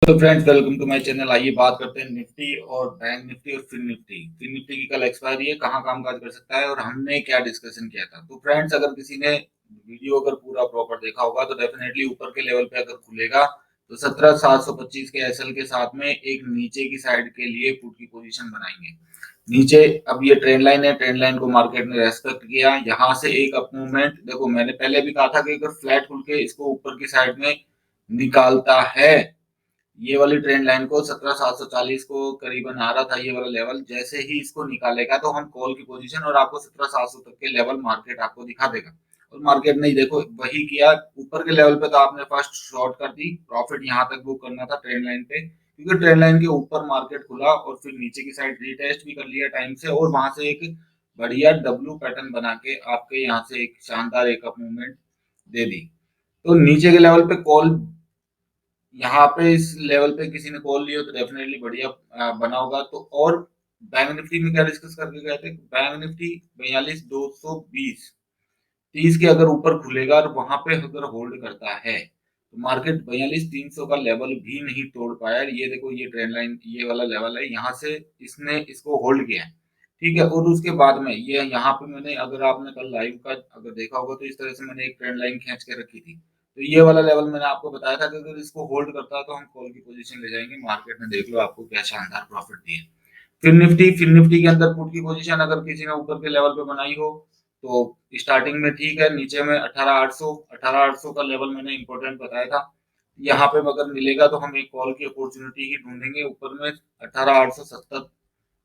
तो friends, welcome to my channel. आइए बात करते हैं निफ्टी और बैंक निफ्टी और फिन निफ्टी। फिन निफ्टी की कल एक्सपायरी है, कहाँ कामकाज कर सकता है और हमने क्या डिस्कशन किया था। तो फ्रेंड्स, अगर किसी ने वीडियो अगर पूरा प्रॉपर देखा होगा तो डेफिनेटली ऊपर के लेवल पे अगर खुलेगा तो 17,725 के एसएल के साथ में एक नीचे की साइड के लिए पुट की पोजीशन बनाएंगे। नीचे अब ये ट्रेंड लाइन है, ट्रेंड लाइन को मार्केट ने रेस्पेक्ट किया। यहाँ से एक अप मूवमेंट देखो, मैंने पहले भी कहा था कि अगर फ्लैट खुल के इसको ऊपर की साइड में निकालता है, ये वाली ट्रेंड लाइन को 17,740 को करीबन आ रहा था ये वाला लेवल, जैसे ही इसको निकालेगा तो हम कॉल की पोजीशन और आपको 17,700 तक के लेवल मार्केट आपको दिखा देगा। और मार्केट ने देखो वही किया। ऊपर के लेवल पे तो आपने फर्स्ट शॉर्ट कर दी, प्रॉफिट यहाँ तक बुक करना था ट्रेंड लाइन पे, क्योंकि ट्रेंड लाइन के ऊपर मार्केट खुला और फिर नीचे की साइड रीटेस्ट भी कर लिया टाइम से, और वहां से एक बढ़िया डब्ल्यू पैटर्न बना के आपके यहाँ से एक शानदार एक अप मूवमेंट दे दी। तो नीचे के लेवल पे कॉल, यहाँ पे इस लेवल पे किसी ने कॉल लिया तो डेफिनेटली बढ़िया बना होगा। तो और बैंक निफ्टी में क्या डिस्कस करके गए थे, बैंक निफ्टी 42,220 30 के अगर ऊपर खुलेगा और वहां पे अगर होल्ड करता है तो मार्केट 42,300 का लेवल भी नहीं तोड़ पाया। ये देखो, ये ट्रेंड लाइन ये वाला लेवल है, यहाँ से इसने इसको होल्ड किया है। ठीक है, और उसके बाद में ये यहाँ पे मैंने, अगर आपने कल लाइव का अगर देखा होगा तो इस तरह से मैंने एक ट्रेंड लाइन खींच के रखी थी। तो ये वाला लेवल मैंने आपको बताया था कि अगर इसको होल्ड करता है तो हम कॉल की पोजीशन ले जाएंगे। मार्केट ने देख लो आपको क्या शानदार प्रॉफिट दिए। फिर निफ्टी के अंदर पुट की पोजीशन अगर किसी ने ऊपर के लेवल पे बनाई हो तो स्टार्टिंग में ठीक है, नीचे में 18,800 का लेवल मैंने इंपॉर्टेंट बताया था। यहाँ पे अगर मिलेगा तो हम एक कॉल की अपॉर्चुनिटी ही ढूंढेंगे। ऊपर में 18,870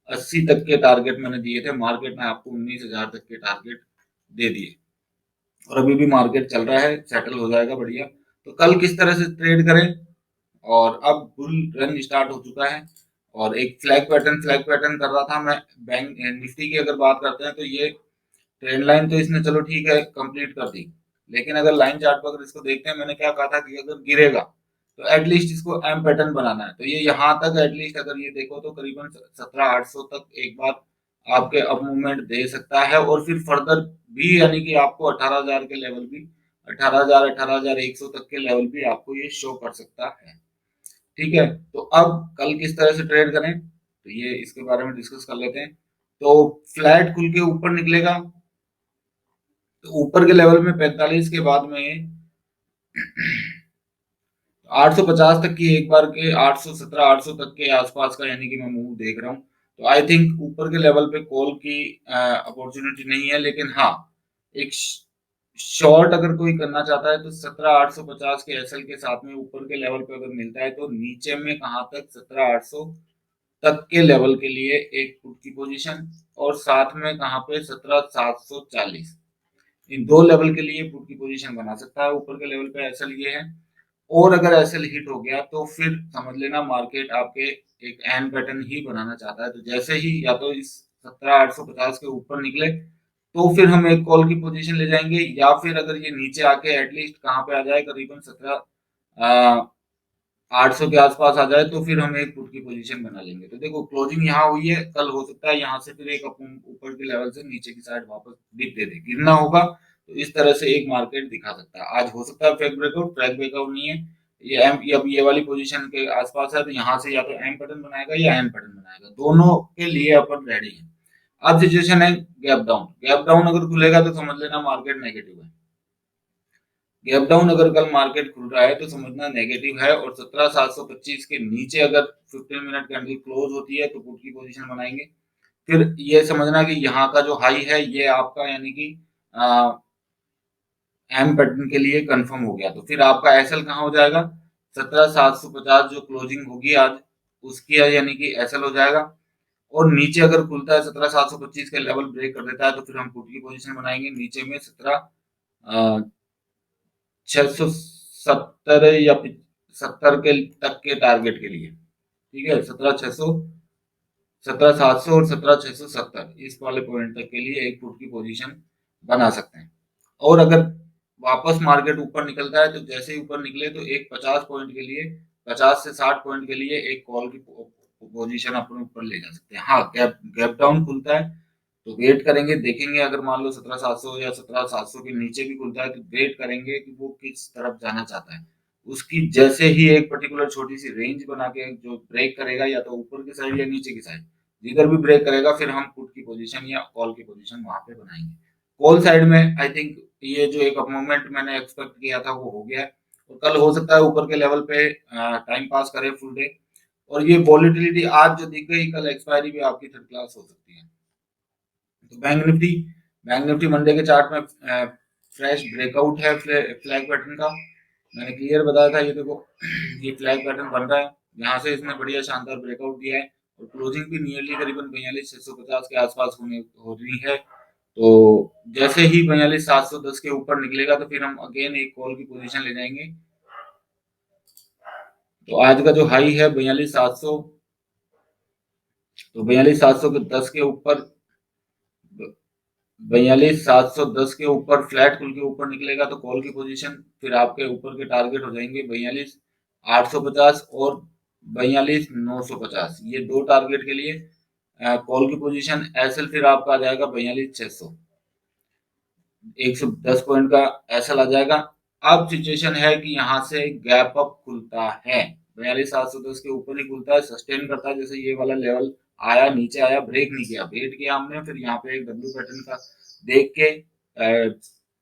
80 तक के टारगेट मैंने दिए थे, मार्केट ने आपको 19,000 तक के टारगेट दे दिए और अभी भी मार्केट चल रहा है, सेटल हो जाएगा बढ़िया। तो कल किस तरह से ट्रेड करें, और अब बुल रन स्टार्ट हो चुका है और एक फ्लैग पैटर्न कर रहा था मैं। बैंक निफ्टी की अगर बात करते हैं तो ये ट्रेंड लाइन तो इसने चलो ठीक है कंप्लीट कर दी, लेकिन अगर लाइन चार्ट पर अगर इसको देखते हैं, मैंने क्या कहा था कि अगर गिरेगा तो एटलीस्ट इसको एम पैटर्न बनाना है। तो ये यहाँ तक एटलीस्ट अगर ये देखो तो करीबन 17,800 तक एक बार आपके अप मूवमेंट दे सकता है, और फिर फर्दर भी यानी कि आपको 18,000 के लेवल भी, 18,000 18,100 तक के लेवल भी आपको ये शो कर सकता है। ठीक है, तो अब कल किस तरह से ट्रेड करें तो ये इसके बारे में डिस्कस कर लेते हैं। तो फ्लैट खुल के ऊपर निकलेगा तो ऊपर के लेवल में 45 के बाद में 850 तक की एक बार के 817 800 तक के आसपास का यानी कि मैं मूव देख रहा हूँ। तो आई थिंक ऊपर के लेवल पे कॉल की अपॉर्चुनिटी नहीं है, लेकिन हाँ, एक शॉर्ट अगर कोई करना चाहता है तो 17,850 के एसएल के साथ में ऊपर के लेवल पे अगर मिलता है तो नीचे में कहाँ तक 17,800 तक के लेवल के लिए एक पुट की पोजीशन, और साथ में कहाँ पे 17,740, इन दो लेवल के लिए पुट की पोजीशन बना सकता है। ऊपर के लेवल पे एसएल ये है, और अगर एसएल हिट हो गया तो फिर समझ लेना मार्केट आपके एक एन पैटर्न ही बनाना चाहता है। तो जैसे ही या तो इस 17,850 के ऊपर निकले तो फिर हम एक कॉल की पोजीशन ले जाएंगे, या फिर अगर ये नीचे आके एटलीस्ट कहाँ पे आ जाए, करीबन 800 के आसपास आ जाए तो फिर हम एक पुट की पोजीशन बना लेंगे। तो देखो, क्लोजिंग यहाँ हुई है, कल हो सकता है यहाँ से फिर एक ऊपर के लेवल से नीचे की साइड वापस डिप दे दे, गिरना होगा तो इस तरह से एक मार्केट दिखा सकता है। आज हो सकता है फ्लैग ब्रेकआउट नहीं है, ये एम, अब ये वाली पोजीशन के आसपास है तो यहाँ से या तो एम पैटर्न बनाएगा या एन पैटर्न बनाएगा, दोनों के लिए अपन रेडी है। अब सिचुएशन है गैप डाउन अगर खुलेगा तो समझ लेना मार्केट नेगेटिव है। गैप डाउन अगर कल मार्केट खुल रहा है तो समझना नेगेटिव है, और 17,725 के नीचे अगर 15 मिनट कैंडल क्लोज होती है तो पुट की पोजीशन बनाएंगे। फिर ये समझना कि यहाँ का जो हाई है ये आपका यानी कि एम पैटर्न के लिए कंफर्म हो गया, तो फिर आपका एसएल कहाँ हो जाएगा, 17,750 जो क्लोजिंग होगी आज उसकी यानी कि एसएल हो जाएगा। और नीचे अगर खुलता है 17,725 के लेवल ब्रेक कर देता है तो फिर हम पुट की पोजीशन बनाएंगे नीचे में 17,670 या 70 के तक के टारगेट के लिए। ठीक है, 17,600 17,700 और 17,670 इस वाले पॉइंट तक के लिए एक पुट की पोजीशन बना सकते हैं। और अगर वापस मार्केट ऊपर निकलता है तो जैसे ही ऊपर निकले तो एक 50 पॉइंट के लिए, 50 से 60 पॉइंट के लिए एक कॉल की पोजीशन अपने ऊपर ले जा सकते हैं। हाँ, गैप गैप डाउन खुलता है तो वेट करेंगे, देखेंगे अगर मान लो 17,700 या 17,700 के नीचे भी खुलता है तो वेट करेंगे कि वो किस तरफ जाना चाहता है। उसकी जैसे ही एक पर्टिकुलर छोटी सी रेंज बना के जो ब्रेक करेगा या तो ऊपर की साइड या नीचे की साइड, जिधर भी ब्रेक करेगा फिर हम पुट की पोजीशन या कॉल की पोजीशन वहां पे बनाएंगे। कॉल साइड में आई थिंक ये जो एक मोमेंट मैंने एक्सपेक्ट किया था वो हो गया है, और कल हो सकता है ऊपर के लेवल पे टाइम पास करे फुल डे, और ये वॉलिटिलिटी आज जो दिख गई कल एक्सपायरी भी आपकी थर्ड क्लास हो सकती है। तो बैंक निफ्टी मंडे के चार्ट में फ्रेश ब्रेकआउट है फ्लैग पैटर्न का। मैंने क्लियर बताया था, ये देखो ये फ्लैग पैटर्न बन रहा है, यहाँ से इसने बढ़िया शानदार ब्रेकआउट दिया है, और क्लोजिंग भी नियरली करीबन 42,650 के आसपास होने हो रही है। तो जैसे ही 42,710 के ऊपर निकलेगा तो फिर हम अगेन एक कॉल की पोजीशन ले जाएंगे। तो आज का जो हाई है 42,700, तो 42,700 के 10 के ऊपर 42,710 के ऊपर फ्लैट खुल के ऊपर निकलेगा तो कॉल की पोजीशन फिर आपके ऊपर के टारगेट हो जाएंगे 42,850 और 42,950, ये दो टारगेट के लिए कॉल की पोजीशन। एसएल फिर आपका आ जाएगा 42,600, 110 पॉइंट का एसएल आ जाएगा। अब सिचुएशन है कि यहाँ से गैप अप खुलता है, 42,710 के ऊपर ही खुलता है, सस्टेन करता है, जैसे ये वाला लेवल आया, नीचे आया, ब्रेक नहीं किया, वेट किया हमने, फिर यहाँ पे एक डब्ल्यू पैटर्न का देख के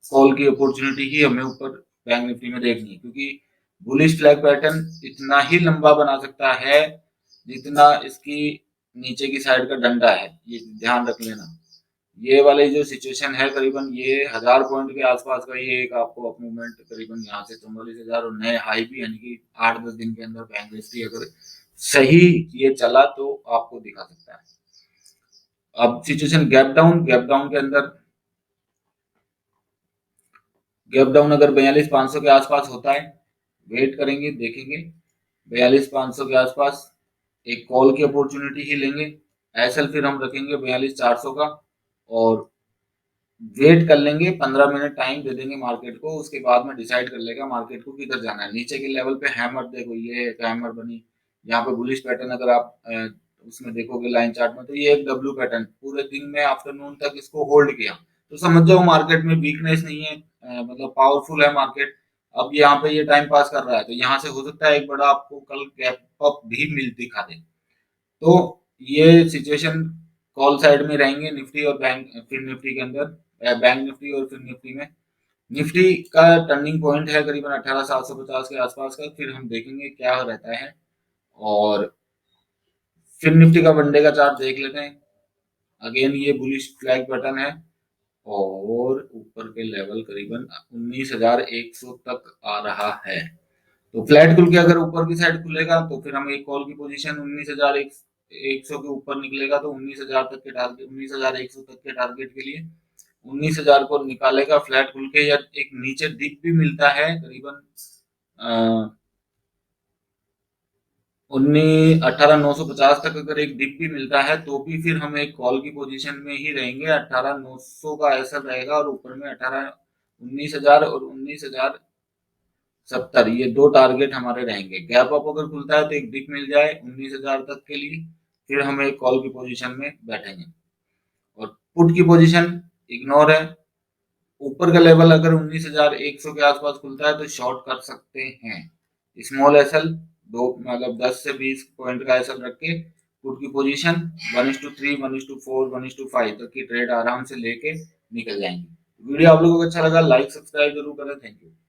कॉल की अपॉर्चुनिटी ही हमें ऊपर बैंक निफ्टी में देखनी है, क्योंकि बुलिश फ्लैग पैटर्न इतना ही लंबा बना सकता है जितना इसकी नीचे की साइड का डंडा है, ये ध्यान रख लेना। ये वाली जो सिचुएशन है करीबन ये 1,000 पॉइंट के आसपास का, ये एक आपको अप मूवमेंट करीबन यहाँ से 44,000 और नए हाई भी, यानी कि 8-10 दिन के अंदर बैंक निफ्टी अगर सही ये चला तो आपको दिखा सकता है। अब सिचुएशन गैप डाउन के अंदर, गैप डाउन अगर 42,500 के आसपास होता है, वेट करेंगे देखेंगे 42,500 के आसपास एक कॉल की अपॉर्चुनिटी ही लेंगे। एसएल फिर हम रखेंगे 42,400 का, और वेट कर लेंगे, 15 मिनट टाइम दे देंगे मार्केट को, उसके बाद में डिसाइड कर लेगा मार्केट को किधर जाना है। नीचे के लेवल पे हैमर, देखो ये एक हैमर बनी, यहाँ पे बुलिश पैटर्न अगर आप उसमें देखोगे लाइन चार्ट में, तो ये एक डब्ल्यू पैटर्न पूरे दिन में आफ्टरनून तक इसको होल्ड किया, तो समझ जाओ मार्केट में वीकनेस नहीं है, मतलब पावरफुल है मार्केट। अब यहाँ पे ये टाइम पास कर रहा है, तो यहाँ से हो सकता है एक बड़ा आपको कल गैप अप भी मिल दिखा दे। तो ये सिचुएशन कॉल साइड में रहेंगे निफ्टी और बैंक फिर निफ्टी के अंदर, बैंक निफ्टी और फिर निफ्टी में। निफ्टी का टर्निंग पॉइंट है करीबन 18,750 के आसपास का, फिर हम देखेंगे क्या रहता है। और फिर निफ्टी का वनडे का चार्ट देख लेते हैं, अगेन ये बुलिश फ्लैग पैटर्न है, और ऊपर के लेवल करीबन 19,100 तक आ रहा है। तो फ्लैट खुल के अगर ऊपर की साइड खुलेगा तो फिर हम एक कॉल की पोजीशन 19,100 के ऊपर निकलेगा तो 19,000 तक के टारगेट, 19,100 तक के टारगेट के लिए 19,000 को निकालेगा फ्लैट खुल के, या एक नीचे डिप भी मिलता है करीबन 18,950 तक, अगर एक डिप भी मिलता है तो भी फिर हम एक कॉल की पोजीशन में ही रहेंगे। 18,900 का ऐसा रहेगा, और ऊपर में 19,000 और 19,070, ये दो टारगेट हमारे रहेंगे। गैप अप अगर खुलता है तो एक डिप मिल जाए 19,000 तक के लिए, फिर हम एक कॉल की पोजीशन में बैठेंगे। और पुट की पोजीशन इग्नोर है, ऊपर का लेवल अगर 19,100 के आसपास खुलता है तो शॉर्ट कर सकते हैं। स्मॉल एसएल दो, मतलब 10 से 20 पॉइंट का एसएल रख के पुट की पोजीशन 1:3, 1:4, 1:5 तक की ट्रेड आराम से लेके निकल जाएंगे। वीडियो आप लोगों को अच्छा लगा लाइक सब्सक्राइब जरूर करें। Thank you.